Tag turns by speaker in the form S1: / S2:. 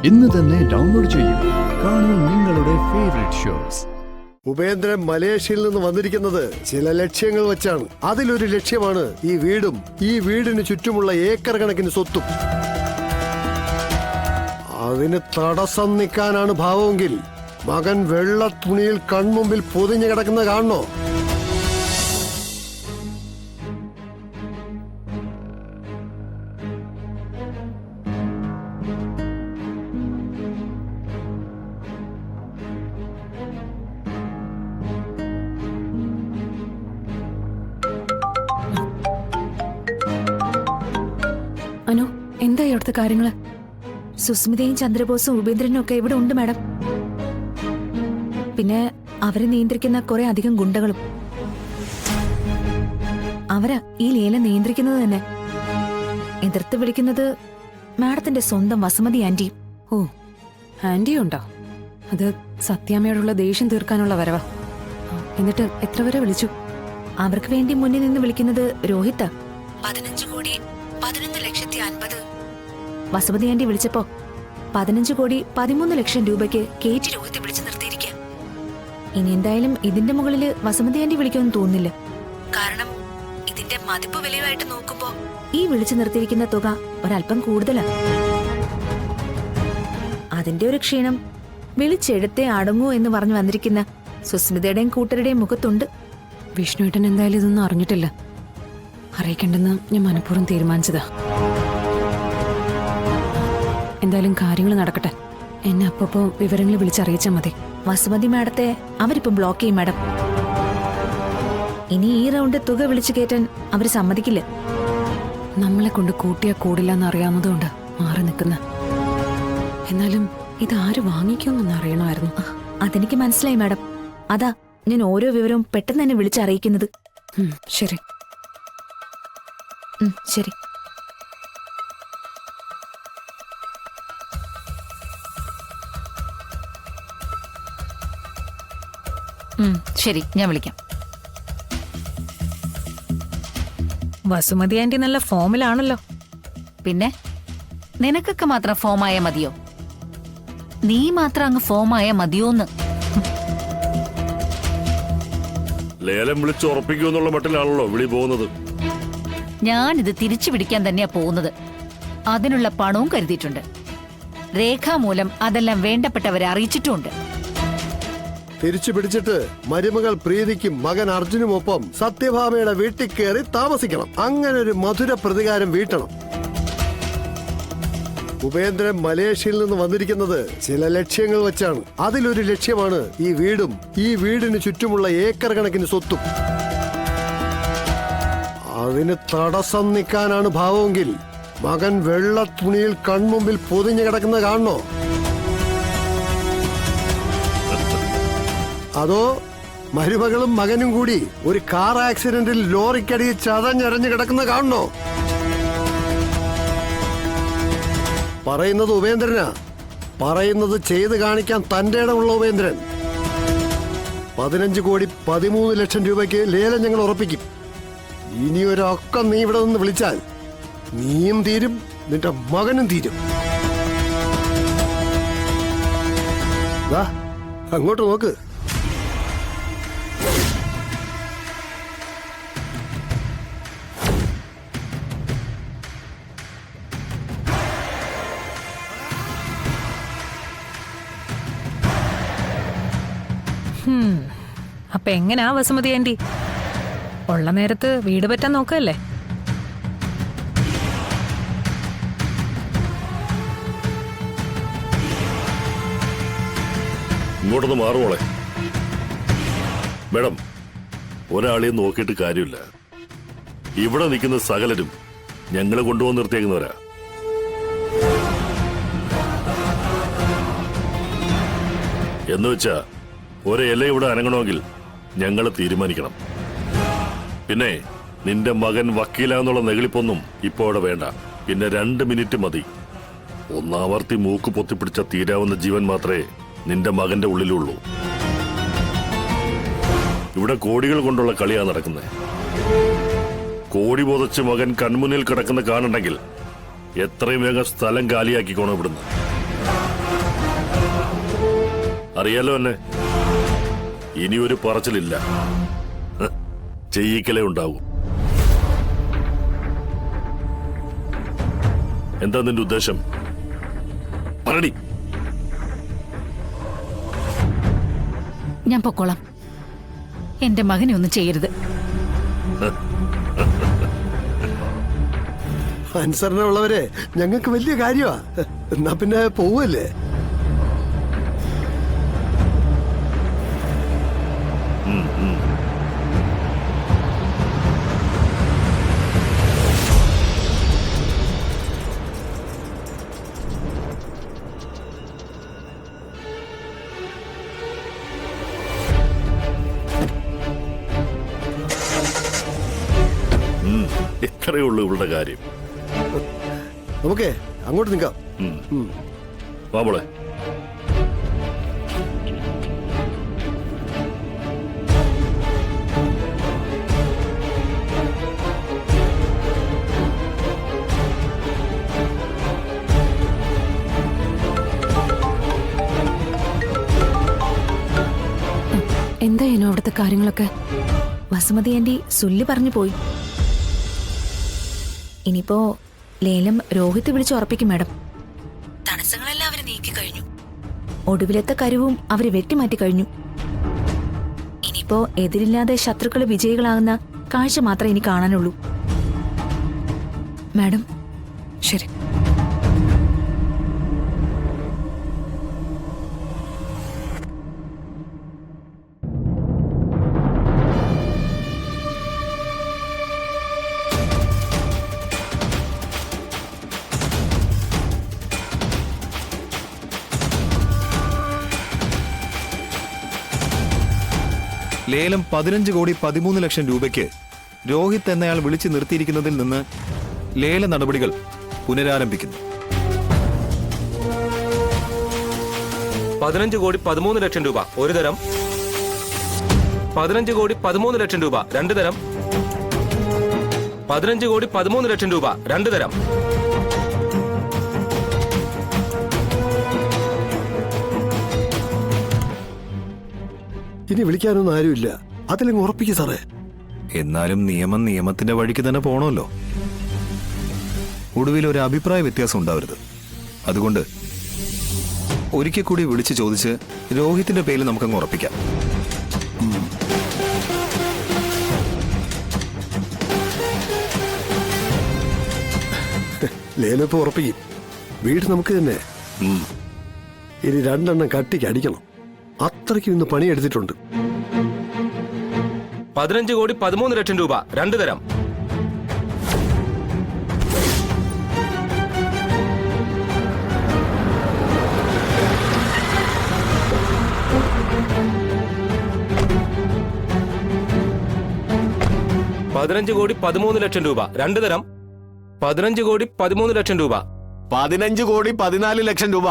S1: ഇന്ന് തന്നെ ഡൗൺലോഡ് ചെയ്യൂ. കാണൂ നിങ്ങളുടെ ഫേവറേറ്റ് ഷോസ്.
S2: ഉപേന്ദ്രൻ മലേഷ്യയിൽ നിന്ന് വന്നിരിക്കുന്നത് ചില ലക്ഷ്യങ്ങൾ വെച്ചാണ്. അതിലൊരു ലക്ഷ്യമാണ് ഈ വീടും ഈ വീടിന് ചുറ്റുമുള്ള ഏക്കർ കണക്കിന് സ്വത്തും. അതിന് തടസ്സം നിൽക്കാനാണ് ഭാവമെങ്കിൽ മകൻ വെള്ള തുണിയിൽ കൺമുമ്പിൽ പൊതിഞ്ഞു കിടക്കുന്ന കാണണോ?
S3: അനു, എന്തായി അവിടുത്തെ കാര്യങ്ങള്? സുസ്മിതയും ചന്ദ്രബോസും ഉപേന്ദ്രനും ഒക്കെ ഇവിടെ ഉണ്ട് മാഡം. പിന്നെ അവരെ നിയന്ത്രിക്കുന്ന കുറെ അധികം ഗുണ്ടകളും. അവരാ ഈ ലേലം നിയന്ത്രിക്കുന്നത് തന്നെ. എതിർത്ത് വിളിക്കുന്നത് മാഡത്തിന്റെ സ്വന്തം വസുമതി ആന്റിയും.
S4: ഓ, ആന്റിയും ഉണ്ടോ? അത് സത്യാമ്മയോടുള്ള ദേഷ്യം തീർക്കാനുള്ള വരവാ. എന്നിട്ട് എത്ര വരെ വിളിച്ചു?
S3: അവർക്ക് വേണ്ടി മുന്നിൽ നിന്ന് വിളിക്കുന്നത് രോഹിത്ത. 15,11,50,000. വസുമതി ആന്റി വിളിച്ചപ്പോ 15,13,00,000 രൂപയ്ക്ക് കേറ്റി രോഹിത്ത് വിളിച്ചു നിർത്തിയിരിക്കുക. ഇനി എന്തായാലും ഇതിന്റെ മുകളില് വസുമതി ആന്റി വിളിക്കുമെന്ന് തോന്നുന്നില്ല. കാരണം ഇതിന്റെ മതിപ്പ് വിലയുമായിട്ട് നോക്കുമ്പോ ഈ വിളിച്ചു നിർത്തിയിരിക്കുന്ന തുക ഒരല്പം കൂടുതലാണ്. അതിന്റെ ഒരു ക്ഷീണം വിളിച്ചെടുത്തേ അടങ്ങൂ എന്ന് പറഞ്ഞു വന്നിരിക്കുന്ന സുസ്മിതയുടെയും കൂട്ടരുടെയും മുഖത്തുണ്ട്.
S4: വിഷ്ണുവേട്ടൻ എന്തായാലും ഇതൊന്നും അറിഞ്ഞിട്ടില്ല. അറിയിക്കണ്ടെന്ന് ഞാൻ മനഃപൂർവ്വം തീരുമാനിച്ചതാ. എന്തായാലും കാര്യങ്ങൾ നടക്കട്ടെ. എന്നെ അപ്പപ്പോ വിവരങ്ങൾ വിളിച്ചറിയിച്ചാൽ മതി.
S3: വസുമതി മാഡത്തെ അവരിപ്പം ബ്ലോക്ക് ചെയ്യും മാഡം. ഇനി ഈ റൗണ്ട് തുക വിളിച്ചു കയറ്റാൻ അവര് സമ്മതിക്കില്ല.
S4: നമ്മളെ കൊണ്ട് കൂട്ടിയാ കൂടില്ല എന്നറിയാവുന്നതുകൊണ്ട് മാറി നിൽക്കുന്ന. എന്നാലും ഇത് ആര് വാങ്ങിക്കുമെന്നൊന്ന് അറിയണമായിരുന്നു.
S3: അതെനിക്ക് മനസ്സിലായി മാഡം. അതാ ഞാൻ ഓരോ വിവരവും പെട്ടെന്ന് തന്നെ വിളിച്ചറിയിക്കുന്നത്.
S4: ശരി
S3: ശരി.
S5: ശരി, ഞാൻ വിളിക്കാം.
S4: വസുമതി ആന്റി നല്ല ഫോമിലാണല്ലോ.
S5: പിന്നെ നിനക്കൊക്കെ മാത്രം ഫോമായ മതിയോ? നീ മാത്രം അങ്ങ് ഫോമായ മതിയോന്ന്?
S6: ലേലം വിളിച്ച് ഉറപ്പിക്കുമെന്നുള്ള മട്ടിലാണല്ലോ വിളി പോകുന്നത്.
S5: ഞാനിത് തിരിച്ചു പിടിക്കാൻ തന്നെയാ പോകുന്നത്. അതിനുള്ള പണവും കരുതിയിട്ടുണ്ട്. രേഖാമൂലം അതെല്ലാം വേണ്ടപ്പെട്ടവരെ അറിയിച്ചിട്ടുമുണ്ട്.
S2: തിരിച്ചു പിടിച്ചിട്ട് മരുമകൾ പ്രീതിക്കും മകൻ അർജുനുമൊപ്പം സത്യഭാമയുടെ വീട്ടിൽ കയറി താമസിക്കണം. അങ്ങനെ ഒരു മധുര പ്രതികാരം വീട്ടണം. ഉപേന്ദ്രൻ മലേഷ്യയിൽ നിന്ന് വന്നിരിക്കുന്നത് ചില ലക്ഷ്യങ്ങൾ വെച്ചാണ്. അതിലൊരു ലക്ഷ്യമാണ് ഈ വീടും ഈ വീടിന് ചുറ്റുമുള്ള ഏക്കർ കണക്കിന് സ്വത്തും. അതിന് തടസ്സം നിൽക്കാനാണ് ഭാവമെങ്കിൽ മകൻ വെള്ള തുണിയിൽ കൺമുമ്പിൽ പൊതിഞ്ഞു കിടക്കുന്ന കാണണോ? അതോ മരുമകളും മകനും കൂടി ഒരു കാർ ആക്സിഡന്റിൽ ലോറിക്കടിയിൽ ചതഞ്ഞരഞ്ഞു കിടക്കുന്ന കാണണോ? പറയുന്നത് ഉപേന്ദ്രനാ. പറയുന്നത് ചെയ്ത് കാണിക്കാൻ തന്റെ ഇടമുള്ള ഉപേന്ദ്രൻ. 15,13,00,000 രൂപയ്ക്ക് ലേലം ഞങ്ങൾ ഉറപ്പിക്കും. ഇനി ഒരൊക്കം നീ ഇവിടെ നിന്ന് വിളിച്ചാൽ നീയും തീരും, നിന്റെ മകനും തീരും. അങ്ങോട്ട് നോക്ക്.
S4: അപ്പൊ എങ്ങനാ വസുമതി ആന്റി? ഉള്ള നേരത്ത് വീട് പറ്റാൻ നോക്കല്ലേ?
S6: ഇങ്ങോട്ടൊന്ന് മാറുമോളെ. മേഡം, ഒരാളെയും നോക്കിയിട്ട് കാര്യമില്ല. ഇവിടെ നിൽക്കുന്ന സകലരും ഞങ്ങളെ കൊണ്ടുവന്ന് നിർത്തിയേക്കുന്നവരാ. എന്നുവെച്ചാ ഒരില ഇവിടെ അനങ്ങണമെങ്കിൽ ഞങ്ങൾ തീരുമാനിക്കണം. പിന്നെ നിന്റെ മകൻ വക്കീലാന്നുള്ള നെകിളിപ്പൊന്നും ഇപ്പോ അവിടെ വേണ്ട. പിന്നെ 2 മിനിറ്റ് മതി. ഒന്നാവർത്തി മൂക്ക് പൊത്തിപ്പിടിച്ച തീരാവുന്ന ജീവൻ മാത്രമേ നിന്റെ മകന്റെ ഉള്ളിലുള്ളൂ. ഇവിടെ കോടികൾ കൊണ്ടുള്ള കളിയാ നടക്കുന്നത്. കോടി പൊതച്ച് മകൻ കൺമുന്നിൽ കിടക്കുന്ന കാണുണ്ടെങ്കിൽ എത്രയും വേഗം സ്ഥലം കാലിയാക്കിക്കോണം ഇവിടുന്ന്. അറിയാലോ എന്നെ. ഇനി ഒരു പറച്ചിലില്ല, ചെയ്യിക്കലേ ഉണ്ടാവൂ. എന്താ നിന്റെ ഉദ്ദേശം? പറടി.
S5: ഞാൻ പൊക്കോളാം. എന്റെ മകനെ ഒന്നും ചെയ്യരുത്.
S2: അനുസരണ ഉള്ളവരെ ഞങ്ങൾക്ക് വലിയ കാര്യമാ. എന്നാ പിന്നെ പോവല്ലേ?
S6: ഇത്രയേ ഉള്ളൂ ഇവളുടെ കാര്യം.
S2: നമുക്കേ അങ്ങോട്ട് നിൽക്കാം.
S6: വാ മോളെ.
S4: എന്തായാലും അവിടുത്തെ കാര്യങ്ങളൊക്കെ?
S3: വസുമതി ആന്റി സുല്ലി പറഞ്ഞു പോയി. ഇനിയിപ്പോ ലേലം രോഹിത്ത് വിളിച്ച് ഉറപ്പിക്കും മാഡം. തടസ്സങ്ങളെല്ലാം അവര് നീക്കി കഴിഞ്ഞു. ഒടുവിലത്തെ കരുവും അവര് വെട്ടിമാറ്റി കഴിഞ്ഞു. ഇനിയിപ്പോ എതിരില്ലാതെ ശത്രുക്കള് വിജയികളാകുന്ന കാഴ്ച മാത്രമേ ഇനി കാണാനുള്ളൂ. മാഡം
S4: ശരി.
S1: ലേലം 15 കോടി 13 ലക്ഷം രൂപയ്ക്ക് രോഹിത് എന്നയാൾ വിളിച്ചു നിർത്തിയിരിക്കുന്നതിൽ നിന്ന് ലേല നടപടികൾ പുനരാരംഭിക്കുന്നു.
S7: 15 കോടി 13 ലക്ഷം രൂപ ഒരു തരം, 15 കോടി 13 ലക്ഷം രൂപ രണ്ടു തരം, 15 കോടി 13 ലക്ഷം രൂപ രണ്ടു തരം.
S2: ഇനി വിളിക്കാനൊന്നും ആരുമില്ല. അതിലങ്ങ് ഉറപ്പിക്കും സാറേ.
S1: എന്നാലും നിയമം നിയമത്തിന്റെ വഴിക്ക് തന്നെ പോണമല്ലോ. ഒടുവിൽ ഒരു അഭിപ്രായ വ്യത്യാസം ഉണ്ടാവരുത്. അതുകൊണ്ട് ഒരിക്കൽ കൂടി വിളിച്ചു ചോദിച്ച് രോഹിത്തിന്റെ പേരിൽ നമുക്കങ്ങ് ഉറപ്പിക്കാം.
S2: ലേലപ്പ് ഉറപ്പിക്കും. വീട് നമുക്ക് തന്നെ. ഇനി 2 എണ്ണം കട്ടിക്ക് അടിക്കണം. അത്രയ്ക്കും ഇന്ന് പണിയെടുത്തിട്ടുണ്ട്.
S7: 15 കോടി 13 ലക്ഷം രൂപ രണ്ടു തരം, 15 കോടി 13 ലക്ഷം രൂപ രണ്ടു തരം, 15 കോടി 13 ലക്ഷം രൂപ,
S8: 15 കോടി 14 ലക്ഷം രൂപ.